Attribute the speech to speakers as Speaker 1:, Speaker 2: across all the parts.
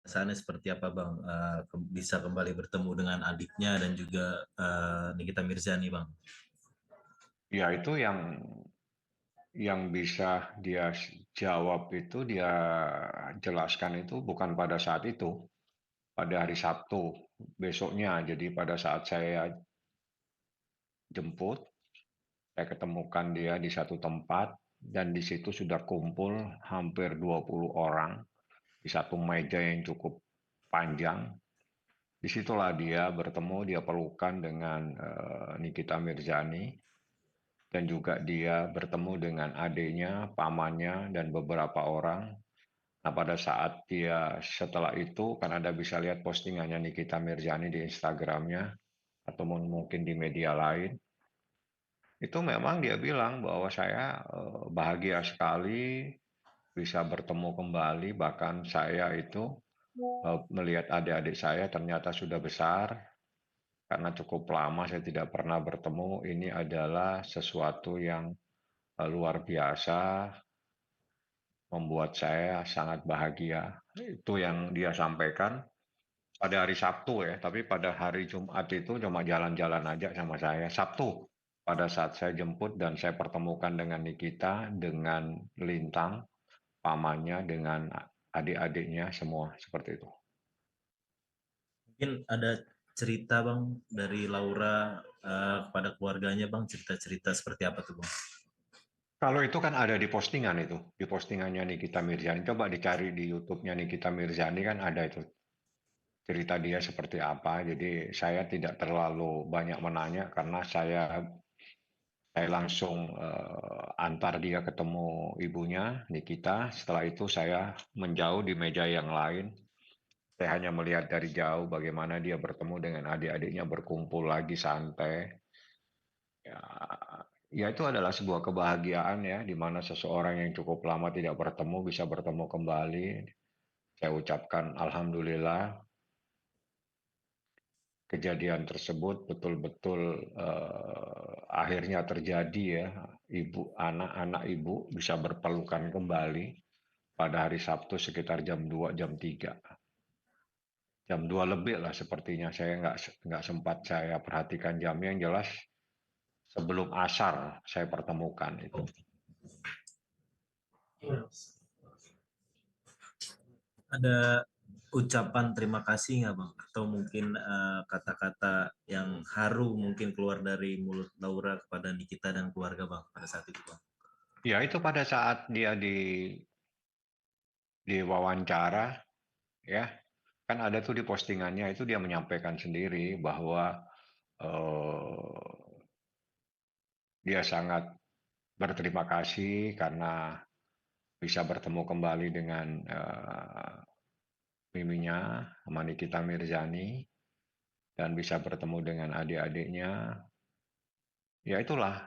Speaker 1: Perasaannya seperti apa Bang? Bisa kembali bertemu dengan adiknya dan juga Nikita Mirzani Bang.
Speaker 2: Ya itu yang bisa dia jawab itu dia jelaskan itu bukan pada saat itu, pada hari Sabtu besoknya. Jadi pada saat saya jemput, saya ketemukan dia di satu tempat dan di situ sudah kumpul hampir 20 orang di satu meja yang cukup panjang. Disitulah dia bertemu, dia pelukan dengan Nikita Mirzani dan juga dia bertemu dengan adiknya, pamannya, dan beberapa orang. Nah, pada saat dia setelah itu, kan Anda bisa lihat postingannya Nikita Mirzani di Instagramnya, atau mungkin di media lain, itu memang dia bilang bahwa saya bahagia sekali bisa bertemu kembali, bahkan saya itu melihat adik-adik saya ternyata sudah besar, karena cukup lama saya tidak pernah bertemu, ini adalah sesuatu yang luar biasa, membuat saya sangat bahagia. Itu yang dia sampaikan pada hari Sabtu ya, tapi pada hari Jumat itu cuma jalan-jalan aja sama saya. Sabtu, pada saat saya jemput dan saya pertemukan dengan Nikita, dengan Lintang, pamannya, dengan adik-adiknya, semua seperti itu.
Speaker 1: Mungkin ada cerita Bang dari Laura kepada keluarganya Bang, cerita-cerita seperti apa tuh Bang?
Speaker 2: Kalau itu kan ada di postingan itu, di postingannya Nikita Mirzani. Coba dicari di YouTube-nya Nikita Mirzani kan ada itu cerita dia seperti apa. Jadi saya tidak terlalu banyak menanya karena saya langsung antar dia ketemu ibunya Nikita. Setelah itu saya menjauh di meja yang lain. Saya hanya melihat dari jauh bagaimana dia bertemu dengan adik-adiknya berkumpul lagi santai. Ya, ya itu adalah sebuah kebahagiaan ya, di mana seseorang yang cukup lama tidak bertemu bisa bertemu kembali. Saya ucapkan alhamdulillah kejadian tersebut betul-betul akhirnya terjadi ya. Anak-anak ibu bisa berpelukan kembali pada hari Sabtu sekitar jam 2, jam 3. Jam 2 lebih lah sepertinya. Saya nggak sempat saya perhatikan jamnya, yang jelas sebelum asar saya pertemukan itu.
Speaker 1: Ada ucapan terima kasih nggak Bang? Atau mungkin kata-kata yang haru mungkin keluar dari mulut Laura kepada Nikita dan keluarga Bang pada saat itu Bang?
Speaker 2: Ya itu pada saat dia di wawancara ya, kan ada tuh di postingannya itu dia menyampaikan sendiri bahwa eh, dia sangat berterima kasih karena bisa bertemu kembali dengan miminya, sama Nikita Mirzani, dan bisa bertemu dengan adik-adiknya. Ya itulah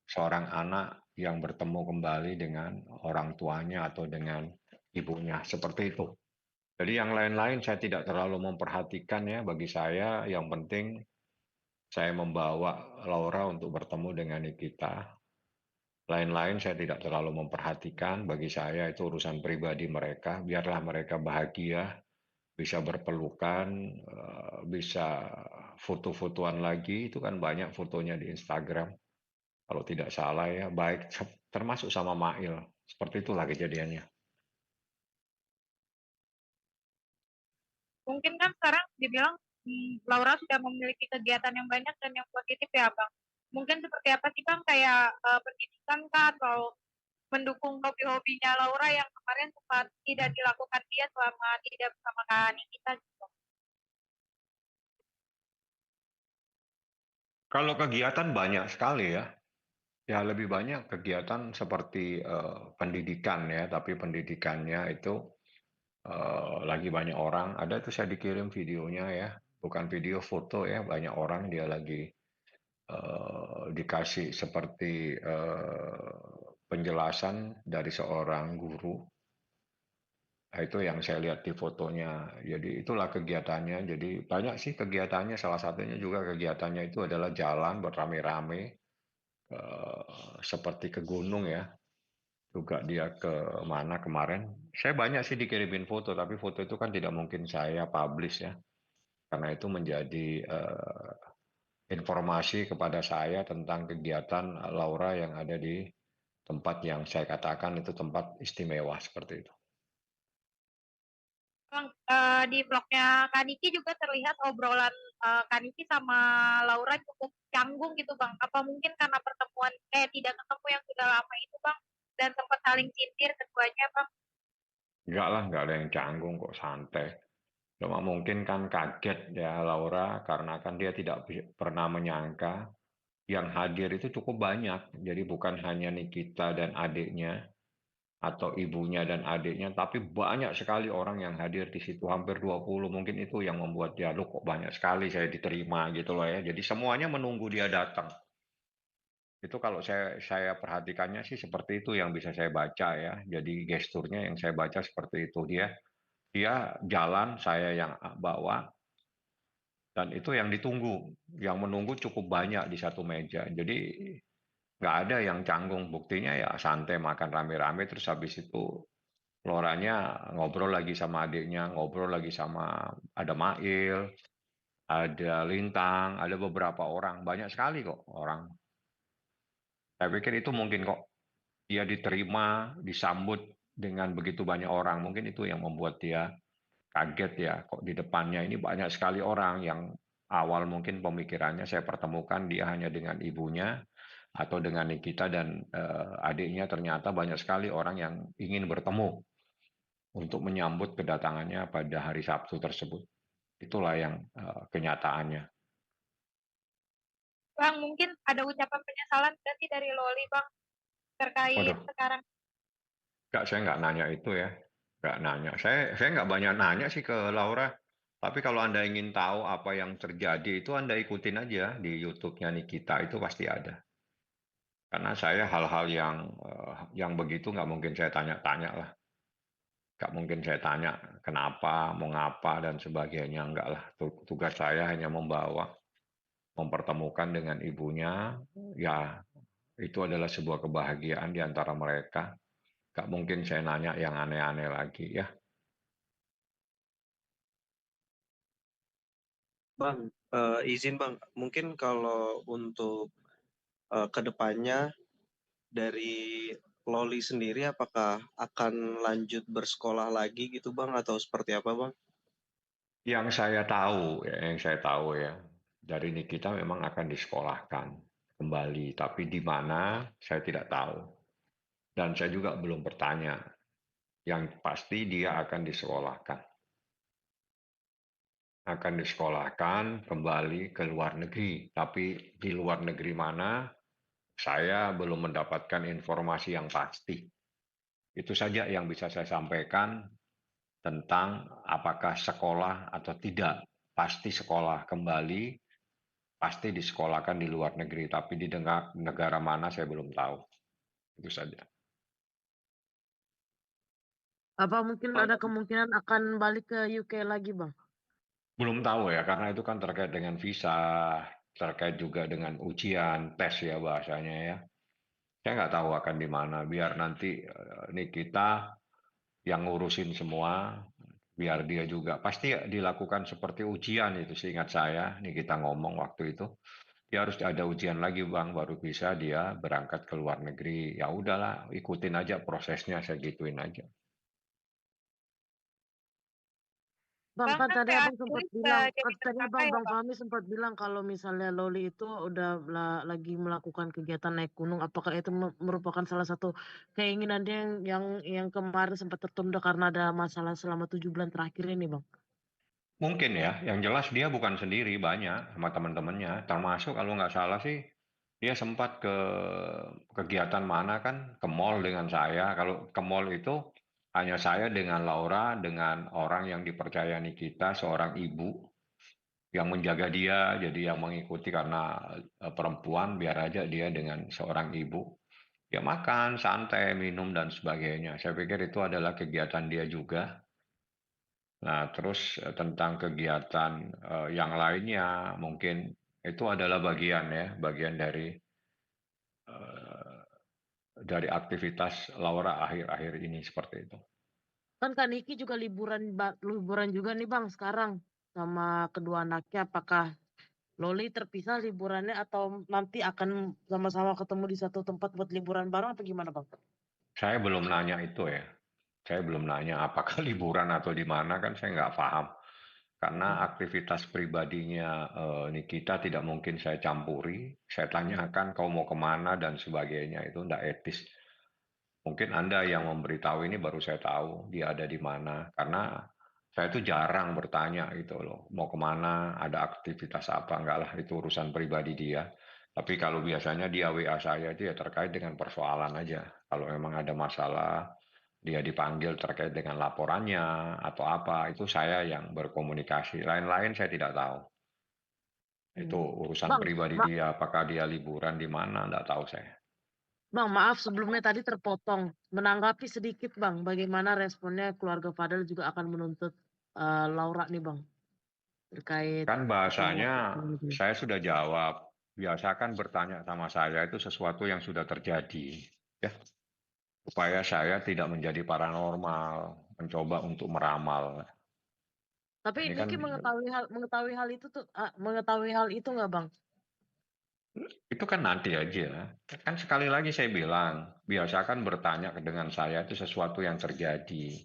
Speaker 2: seorang anak yang bertemu kembali dengan orang tuanya atau dengan ibunya, seperti itu. Jadi yang lain-lain saya tidak terlalu memperhatikan ya, bagi saya yang penting saya membawa Laura untuk bertemu dengan Nikita. Lain-lain saya tidak terlalu memperhatikan, bagi saya itu urusan pribadi mereka, biarlah mereka bahagia, bisa berpelukan, bisa foto-fotoan lagi, itu kan banyak fotonya di Instagram, kalau tidak salah ya, baik termasuk sama Mail, seperti itulah kejadiannya.
Speaker 3: Mungkin kan sekarang dibilang Laura sudah memiliki kegiatan yang banyak dan yang positif ya Bang. Mungkin seperti apa sih Bang, kayak pendidikan kah atau mendukung hobi-hobinya Laura yang kemarin sempat tidak dilakukan dia selama tidak bersama Kak Nikita gitu.
Speaker 2: Kalau kegiatan banyak sekali ya, ya lebih banyak kegiatan seperti pendidikan ya, tapi pendidikannya itu lagi banyak orang. Ada tuh saya dikirim videonya ya, bukan video, foto ya, banyak orang dia lagi dikasih seperti penjelasan dari seorang guru. Nah, itu yang saya lihat di fotonya. Jadi itulah kegiatannya. Jadi banyak sih kegiatannya. Salah satunya juga kegiatannya itu adalah jalan beramai-ramai seperti ke gunung ya. juga dia ke mana kemarin. Saya banyak sih dikirimin foto, tapi foto itu kan tidak mungkin saya publish ya, karena itu menjadi informasi kepada saya tentang kegiatan Laura yang ada di tempat yang saya katakan itu tempat istimewa seperti itu.
Speaker 3: Bang, di vlognya Kak Niki juga terlihat obrolan Kak Niki sama Laura cukup canggung gitu Bang. Apa mungkin karena pertemuan tidak ketemu yang sudah lama itu Bang, dan sempat saling sindir keduanya Bang?
Speaker 2: Enggak lah, enggak ada yang canggung kok, santai. Cuma mungkin kan kaget ya Laura karena kan dia tidak pernah menyangka yang hadir itu cukup banyak. Jadi bukan hanya Nikita dan adiknya atau ibunya dan adiknya, tapi banyak sekali orang yang hadir di situ, hampir 20. Mungkin itu yang membuat dia, loh kok banyak sekali saya diterima gitu loh ya. Jadi semuanya menunggu dia datang. Itu kalau saya perhatikannya sih seperti itu yang bisa saya baca ya. Jadi gesturnya yang saya baca seperti itu. Dia jalan, saya yang bawa, dan itu yang ditunggu, yang menunggu cukup banyak di satu meja. Jadi nggak ada yang canggung, buktinya ya santai makan rame-rame, terus habis itu Loranya ngobrol lagi sama adiknya, ngobrol lagi sama ada Mail, ada Lintang, ada beberapa orang, banyak sekali kok orang. Saya pikir itu mungkin kok dia diterima, disambut dengan begitu banyak orang, mungkin itu yang membuat dia kaget ya, kok di depannya ini banyak sekali orang yang awal mungkin pemikirannya saya pertemukan dia hanya dengan ibunya atau dengan Nikita dan adiknya, ternyata banyak sekali orang yang ingin bertemu untuk menyambut kedatangannya pada hari Sabtu tersebut. Itulah yang kenyataannya.
Speaker 3: Bang, mungkin ada ucapan penyesalan berarti dari Loli Bang terkait
Speaker 2: Waduh,
Speaker 3: sekarang.
Speaker 2: saya nggak nanya itu ya. Nggak nanya. Saya nggak banyak nanya sih ke Laura. Tapi kalau Anda ingin tahu apa yang terjadi, itu Anda ikutin aja di YouTube-nya Nikita, itu pasti ada. Karena saya hal-hal yang begitu nggak mungkin saya tanya-tanya lah. Nggak mungkin saya tanya kenapa, mau ngapa, dan sebagainya. Enggak lah. Tugas saya hanya membawa, mempertemukan dengan ibunya. Ya, itu adalah sebuah kebahagiaan di antara mereka. Nggak mungkin saya nanya yang aneh-aneh lagi ya.
Speaker 4: Bang, izin Bang, mungkin kalau untuk kedepannya dari Loli sendiri apakah akan lanjut bersekolah lagi gitu Bang atau seperti apa Bang?
Speaker 2: Yang saya tahu ya, dari Nikita memang akan disekolahkan kembali, tapi di mana saya tidak tahu. Dan saya juga belum bertanya. Yang pasti dia akan disekolahkan. Akan disekolahkan kembali ke luar negeri. Tapi di luar negeri mana, saya belum mendapatkan informasi yang pasti. Itu saja yang bisa saya sampaikan tentang apakah sekolah atau tidak. Pasti sekolah kembali, pasti disekolahkan di luar negeri, tapi di negara mana saya belum tahu. Itu saja.
Speaker 5: Apa mungkin ada kemungkinan akan balik ke UK lagi, Bang?
Speaker 2: Belum tahu ya, karena itu kan terkait dengan visa, terkait juga dengan ujian, tes ya bahasanya ya. Saya nggak tahu akan di mana, biar nanti Nikita yang ngurusin semua, biar dia juga. Pasti dilakukan seperti ujian itu, seingat saya, Nikita ngomong waktu itu. Dia harus ada ujian lagi bang, baru bisa dia berangkat ke luar negeri. Ya udahlah, ikutin aja prosesnya, saya gituin aja.
Speaker 5: Bang, kan tadi
Speaker 3: PA
Speaker 5: abang sempat
Speaker 3: sendiri
Speaker 5: bilang,
Speaker 3: jadi
Speaker 5: kan tadi
Speaker 3: tersangka ya
Speaker 5: Bang
Speaker 3: Bang?
Speaker 5: Fahmi sempat bilang kalau misalnya Loli itu udah lagi melakukan kegiatan naik gunung, apakah itu merupakan salah satu keinginan dia yang kemarin sempat tertunda karena ada masalah selama 7 bulan terakhir ini, Bang?
Speaker 2: Mungkin ya, yang jelas dia bukan sendiri, banyak sama teman-temannya. Termasuk kalau nggak salah sih, dia sempat ke kegiatan mana kan, ke mall dengan saya. Kalau ke mall itu hanya saya dengan Laura, dengan orang yang dipercaya Nikita, seorang ibu yang menjaga dia, jadi yang mengikuti karena perempuan, biar aja dia dengan seorang ibu. Ya makan, santai, minum, dan sebagainya. Saya pikir itu adalah kegiatan dia juga. Nah, terus tentang kegiatan yang lainnya, mungkin itu adalah bagian ya, bagian dari dari aktivitas Laura akhir-akhir ini seperti itu.
Speaker 5: Kan Kak Niki juga liburan juga nih Bang sekarang sama kedua anaknya. Apakah Loli terpisah liburannya atau nanti akan sama-sama ketemu di satu tempat buat liburan bareng apa gimana Bang?
Speaker 2: Saya belum nanya itu ya. Saya belum nanya apakah liburan atau di mana, kan saya nggak paham. Karena aktivitas pribadinya Nikita tidak mungkin saya campuri. Saya tanyakan kau mau kemana dan sebagainya, itu nggak etis. Mungkin Anda yang memberitahu ini baru saya tahu dia ada di mana. Karena saya itu jarang bertanya gitu loh. Mau kemana, ada aktivitas apa, enggak lah, itu urusan pribadi dia. Tapi kalau biasanya dia WA saya itu ya terkait dengan persoalan aja. Kalau memang ada masalah, dia dipanggil terkait dengan laporannya atau apa, itu saya yang berkomunikasi. Lain-lain saya tidak tahu. Itu urusan
Speaker 5: Bang,
Speaker 2: pribadi dia, apakah dia liburan di mana, enggak tahu saya.
Speaker 5: Bang, maaf sebelumnya tadi terpotong. Menanggapi sedikit Bang, bagaimana responnya keluarga Fadel juga akan menuntut Laura nih Bang, terkait
Speaker 2: Kan bahasanya
Speaker 5: itu.
Speaker 2: saya sudah jawab. Biasa kan bertanya sama saya itu sesuatu yang sudah terjadi. Ya, supaya saya tidak menjadi paranormal, mencoba untuk meramal.
Speaker 5: Tapi
Speaker 2: Ini kan
Speaker 5: Niki mengetahui hal itu nggak Bang?
Speaker 2: itu kan nanti aja. Kan sekali lagi saya bilang, biasakan bertanya dengan saya itu sesuatu yang terjadi.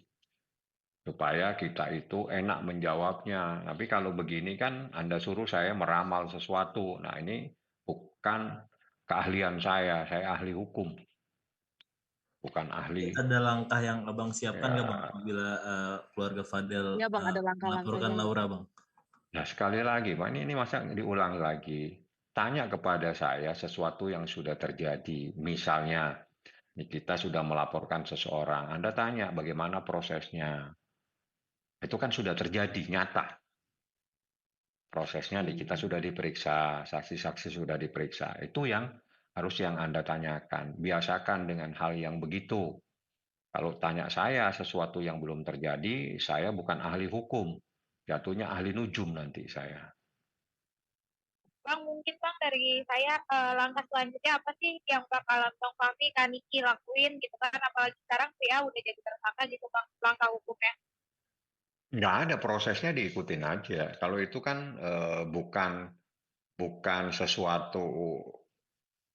Speaker 2: Supaya kita itu enak menjawabnya. Tapi kalau begini kan Anda suruh saya meramal sesuatu. Nah ini bukan keahlian saya ahli hukum, bukan ahli.
Speaker 1: Ada langkah yang Abang siapkan nggak Bang
Speaker 2: Ya,
Speaker 1: apabila keluarga Fadel
Speaker 5: Iya Bang, ada
Speaker 1: melaporkan
Speaker 5: langkah-langkahnya nggak?
Speaker 1: Laura Bang?
Speaker 2: nah sekali lagi, Pak, ini masa diulang lagi. Tanya kepada saya sesuatu yang sudah terjadi. Misalnya, kita sudah melaporkan seseorang. Anda tanya bagaimana prosesnya. Itu kan sudah terjadi, nyata. Prosesnya kita sudah diperiksa, saksi-saksi sudah diperiksa. Itu yang harus yang Anda tanyakan. Biasakan dengan hal yang begitu. Kalau tanya saya sesuatu yang belum terjadi, saya bukan ahli hukum. Jatuhnya ahli nujum nanti saya.
Speaker 3: Bang, mungkin Bang dari saya langkah selanjutnya apa sih yang bakalan Bang Fahmi, Kak Niki lakuin gitu kan, apalagi sekarang Pria udah jadi tersangka gitu Bang, langkah hukumnya.
Speaker 2: Nggak ada, prosesnya diikutin aja. Kalau itu kan bukan sesuatu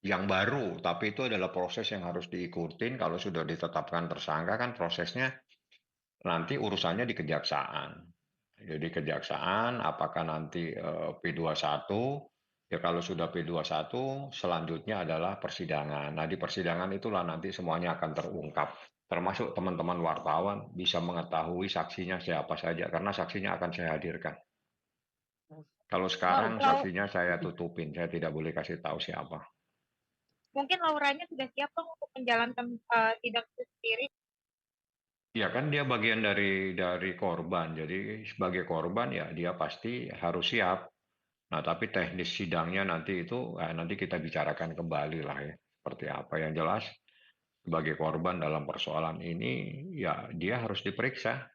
Speaker 2: yang baru, tapi itu adalah proses yang harus diikutin. Kalau sudah ditetapkan tersangka kan prosesnya nanti urusannya di kejaksaan. Jadi kejaksaan apakah nanti P21, ya kalau sudah P21 selanjutnya adalah persidangan. Nah di persidangan itulah nanti semuanya akan terungkap. Termasuk teman-teman wartawan bisa mengetahui saksinya siapa saja, karena saksinya akan saya hadirkan. Kalau sekarang
Speaker 3: Bang,
Speaker 2: saksinya saya tutupin, saya tidak boleh kasih tahu siapa.
Speaker 3: mungkin Lauranya sudah siap Bang untuk menjalankan sidang itu sendiri.
Speaker 2: Ya kan dia bagian dari korban, jadi sebagai korban ya dia pasti harus siap. Nah tapi teknis sidangnya nanti itu nanti kita bicarakan kembali lah ya, seperti apa. Yang jelas sebagai korban dalam persoalan ini ya dia harus diperiksa.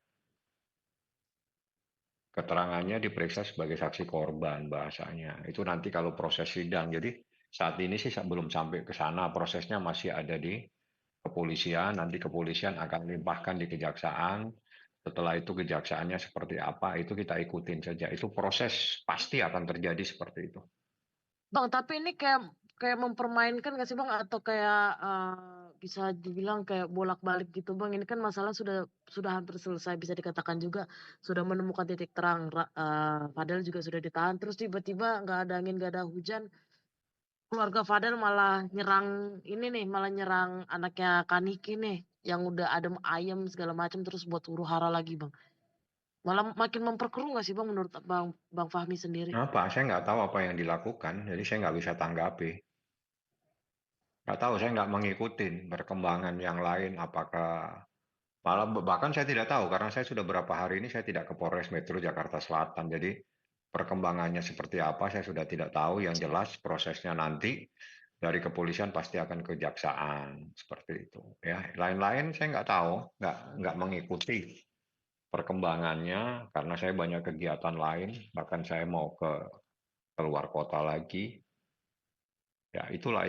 Speaker 2: Keterangannya diperiksa sebagai saksi korban bahasanya. Itu nanti kalau proses sidang. Jadi saat ini sih belum sampai ke sana, prosesnya masih ada di kepolisian. Nanti kepolisian akan limpahkan di kejaksaan. Setelah itu kejaksaannya seperti apa, itu kita ikutin saja. Itu proses pasti akan terjadi seperti itu.
Speaker 5: Bang, tapi ini kayak mempermainkan nggak sih Bang, atau kayak bisa dibilang kayak bolak-balik gitu Bang? Ini kan masalah sudah hampir selesai, bisa dikatakan juga sudah menemukan titik terang. Fadel juga sudah ditahan, terus tiba-tiba nggak ada angin nggak ada hujan, keluarga Fadel malah malah nyerang anaknya Kaniki nih, yang udah adem ayem segala macam, terus buat huru-hara lagi Bang. Malah makin memperkeruh nggak sih Bang menurut Bang Fahmi sendiri?
Speaker 2: Apa? Saya nggak tahu apa yang dilakukan, jadi saya nggak bisa tanggapi. Nggak tahu, saya nggak mengikuti perkembangan yang lain, apakah malah bahkan saya tidak tahu karena saya sudah berapa hari ini saya tidak ke Polres Metro Jakarta Selatan. Jadi perkembangannya seperti apa saya sudah tidak tahu. Yang jelas prosesnya nanti dari kepolisian pasti akan kejaksaan seperti itu. Ya, lain-lain saya nggak tahu, nggak mengikuti perkembangannya karena saya banyak kegiatan lain. Bahkan saya mau ke keluar kota lagi. Ya itulah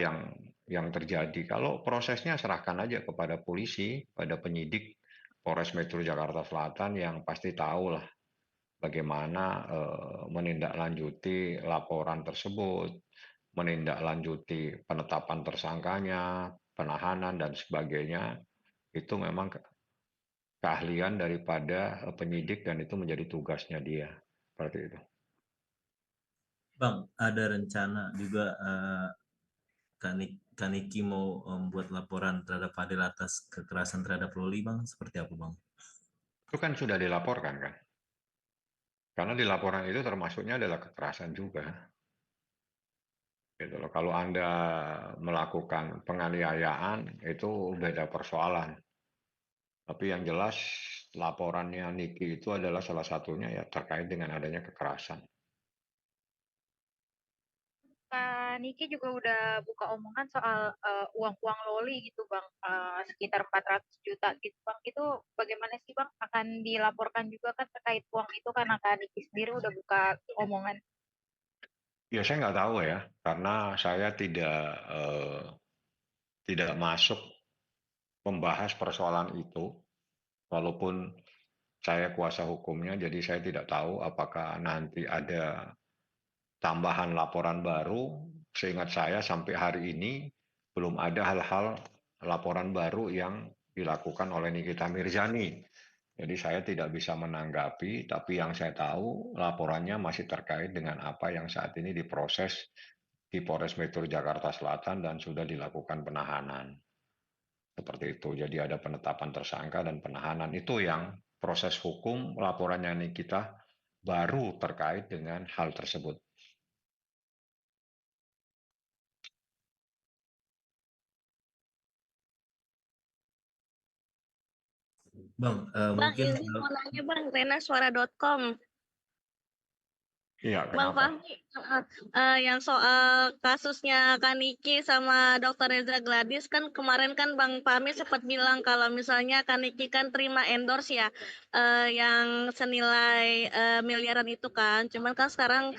Speaker 2: yang terjadi. Kalau prosesnya serahkan aja kepada polisi, pada penyidik Polres Metro Jakarta Selatan yang pasti tahu lah bagaimana menindaklanjuti laporan tersebut, menindaklanjuti penetapan tersangkanya, penahanan dan sebagainya. Itu memang keahlian daripada penyidik dan itu menjadi tugasnya dia. Seperti itu.
Speaker 1: Bang, ada rencana juga Kak Niki mau membuat laporan terhadap Fadil atas kekerasan terhadap Loli, Bang? Seperti apa, Bang?
Speaker 2: Itu kan sudah dilaporkan kan? Karena di laporan itu termasuknya adalah kekerasan juga. Gitu loh. Kalau Anda melakukan penganiayaan itu beda persoalan. Tapi yang jelas laporannya Niki itu adalah salah satunya ya terkait dengan adanya kekerasan.
Speaker 3: Kak Niki juga udah buka omongan soal uang-uang Loli gitu Bang, sekitar 400 juta gitu Bang. Itu bagaimana sih Bang? Akan dilaporkan juga kan terkait uang itu karena Kak Niki sendiri udah buka omongan.
Speaker 2: Ya saya nggak tahu ya, karena saya tidak masuk membahas persoalan itu, walaupun saya kuasa hukumnya, jadi saya tidak tahu apakah nanti ada tambahan laporan baru. Seingat saya sampai hari ini belum ada hal-hal laporan baru yang dilakukan oleh Nikita Mirzani. Jadi saya tidak bisa menanggapi, tapi yang saya tahu laporannya masih terkait dengan apa yang saat ini diproses di Polres Metro Jakarta Selatan dan sudah dilakukan penahanan. Seperti itu. Jadi ada penetapan tersangka dan penahanan. Itu yang proses hukum laporannya Nikita baru terkait dengan hal tersebut.
Speaker 1: Bang,
Speaker 6: Bang,
Speaker 1: mungkin
Speaker 6: izin mau nanya Bang, renasuara.com.
Speaker 2: Iya,
Speaker 6: Bang
Speaker 2: kenapa?
Speaker 6: Fahmi, yang soal kasusnya Kaniki sama Dr. Reza Gladys kan kemarin kan Bang Fahmi sempat bilang kalau misalnya Kaniki kan terima endorse ya, yang senilai miliaran itu kan. Cuman kan sekarang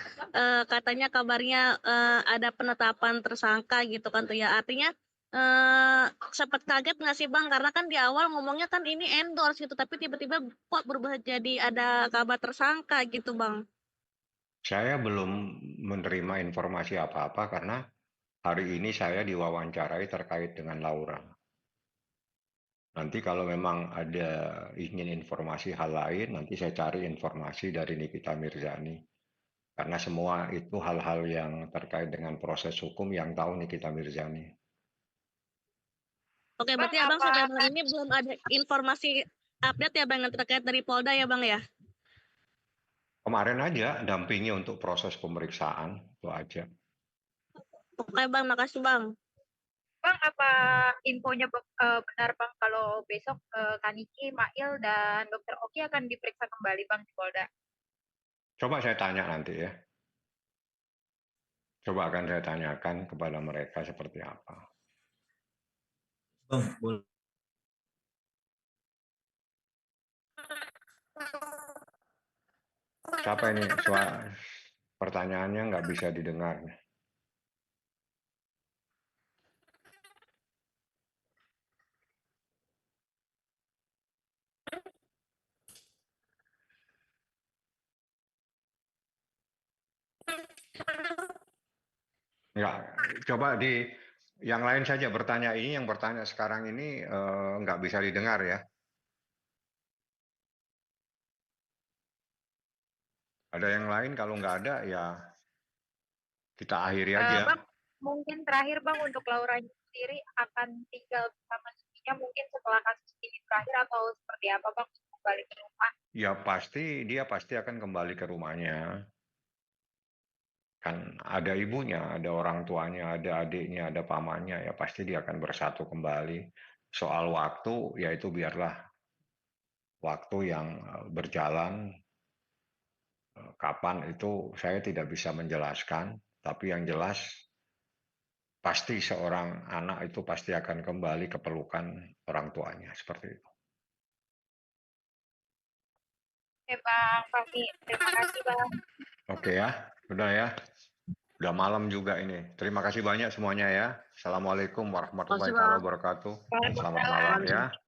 Speaker 6: katanya kabarnya ada penetapan tersangka gitu kan tuh ya. Artinya sempat kaget nggak sih Bang? Karena kan di awal ngomongnya kan ini endorse gitu, tapi tiba-tiba kok berubah jadi ada kabar tersangka gitu Bang.
Speaker 2: Saya belum menerima informasi apa-apa karena hari ini saya diwawancarai terkait dengan Laura. Nanti kalau memang ada ingin informasi hal lain, nanti saya cari informasi dari Nikita Mirzani. Karena semua itu hal-hal yang terkait dengan proses hukum yang tahu Nikita Mirzani.
Speaker 6: Oke,
Speaker 3: Bang,
Speaker 6: berarti Abang
Speaker 3: apa
Speaker 6: sampai malam ini belum ada informasi update ya Bang yang terkait dari Polda ya Bang ya?
Speaker 2: Kemarin aja dampingi untuk proses pemeriksaan, itu aja.
Speaker 6: Oke Bang, makasih Bang.
Speaker 3: Bang, apa infonya benar Bang kalau besok Kaniki, Mail dan Dokter Oki akan diperiksa kembali Bang di Polda?
Speaker 2: Coba saya tanya nanti ya. Coba akan saya tanyakan kepada mereka seperti apa.
Speaker 1: Bang, boleh.
Speaker 2: Siapa ini? Pertanyaannya nggak bisa didengar. Nggak, coba yang lain saja bertanya ini, yang bertanya sekarang ini nggak bisa didengar ya. Ada yang lain, kalau nggak ada ya kita akhiri aja.
Speaker 3: Bang, mungkin terakhir Bang untuk Laura sendiri akan tinggal bersama suaminya mungkin setelah kasus ini berakhir atau seperti apa Bang kembali ke rumah?
Speaker 2: Ya dia pasti akan kembali ke rumahnya. Kan ada ibunya, ada orang tuanya, ada adiknya, ada pamannya, ya pasti dia akan bersatu kembali. Soal waktu, ya itu biarlah waktu yang berjalan. Kapan itu saya tidak bisa menjelaskan, tapi yang jelas pasti seorang anak itu pasti akan kembali ke pelukan orang tuanya, seperti itu.
Speaker 3: Oke Bang, Fahmi, terima kasih Bang.
Speaker 2: Oke ya, udah ya. Udah malam juga ini. Terima kasih banyak semuanya ya. Assalamualaikum warahmatullahi
Speaker 5: Makasih, Bang.
Speaker 2: wabarakatuh. Selamat
Speaker 3: Waalaikumsalam.
Speaker 2: malam ya.
Speaker 5: Waalaikumsalam.